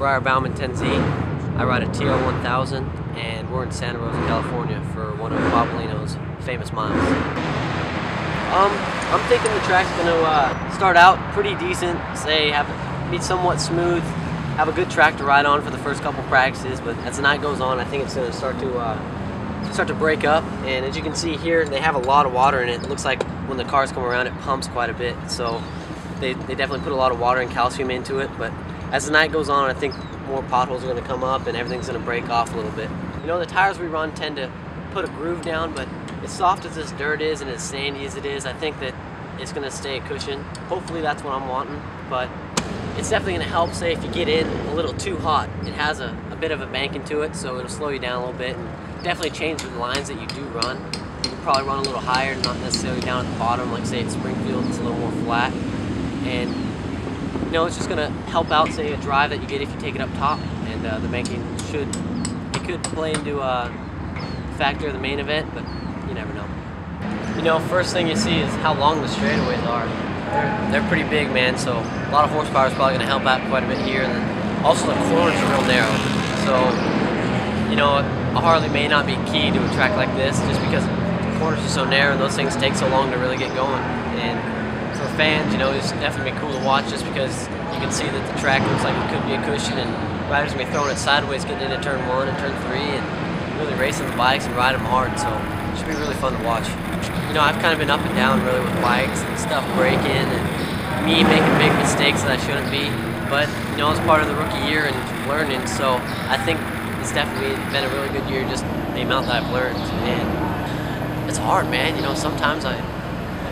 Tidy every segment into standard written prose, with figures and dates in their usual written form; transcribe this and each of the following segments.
Briar Bauman 10Z. I ride a TL1000 and we're in Santa Rosa, California for one of Bobolino's famous miles. I'm thinking the track's going to start out pretty decent, be somewhat smooth, have a good track to ride on for the first couple practices, but as the night goes on I think it's going to start to break up. And as you can see here, they have a lot of water in it. It looks like when the cars come around it pumps quite a bit, so they definitely put a lot of water and calcium into it. But as the night goes on, I think more potholes are going to come up and everything's going to break off a little bit. You know, the tires we run tend to put a groove down, but as soft as this dirt is and as sandy as it is, I think that it's going to stay a cushion. Hopefully that's what I'm wanting, but it's definitely going to help, say, if you get in a little too hot. It has a bit of a banking to it, so it'll slow you down a little bit and definitely change the lines that you do run. You can probably run a little higher, not necessarily down at the bottom, like say at Springfield, it's a little more flat. And you know, it's just going to help out, say, a drive that you get if you take it up top, and the banking could play into a factor of the main event, but you never know. You know, first thing you see is how long the straightaways are. They're pretty big, man, so a lot of horsepower is probably going to help out quite a bit here. And then also the corners are real narrow, so you know, a Harley may not be key to a track like this just because the corners are so narrow and those things take so long to really get going. And for fans, you know, it's definitely been cool to watch just because you can see that the track looks like it could be a cushion, and riders can be throwing it sideways getting into turn 1 and turn 3 and really racing the bikes and riding them hard, so it should be really fun to watch. You know, I've kind of been up and down really with bikes and stuff breaking and me making big mistakes that I shouldn't be, but you know, it's part of the rookie year and learning, so I think it's definitely been a really good year, just the amount that I've learned. And it's hard, man. You know, sometimes I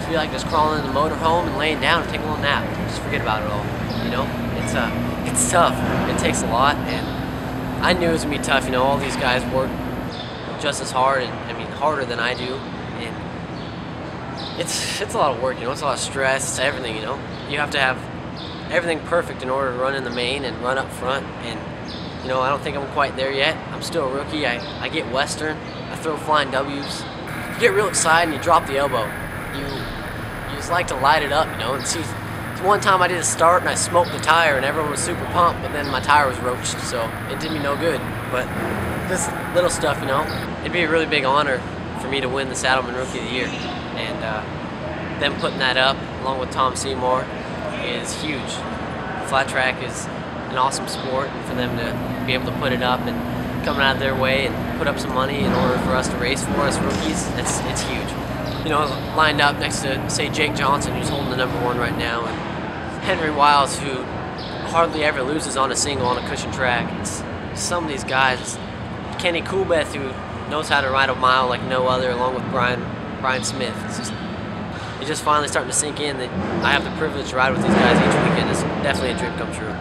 feel like just crawling in the motorhome and laying down and taking a little nap, just forget about it all. You know, it's tough. It takes a lot, and I knew it was gonna be tough. You know, all these guys work just as hard, and I mean harder than I do, and it's a lot of work. You know, it's a lot of stress. It's everything. You know, you have to have everything perfect in order to run in the main and run up front. And you know, I don't think I'm quite there yet. I'm still a rookie. I get Western. I throw flying W's. You get real excited and you drop the elbow. You just like to light it up, you know. And see, one time I did a start and I smoked the tire and everyone was super pumped, but then my tire was roached, so it did me no good. But this little stuff, you know, it'd be a really big honor for me to win the Saddlemen Rookie of the Year. And them putting that up along with Tom Seymour is huge. Flat track is an awesome sport, and for them to be able to put it up and coming out of their way and put up some money in order for us to race for us rookies, it's huge. You know, lined up next to, say, Jake Johnson, who's holding the #1 right now, and Henry Wiles, who hardly ever loses on a single on a cushion track. It's some of these guys. Kenny Coolbeth, who knows how to ride a mile like no other, along with Brian Smith. It's just finally starting to sink in that I have the privilege to ride with these guys each weekend. It's definitely a dream come true.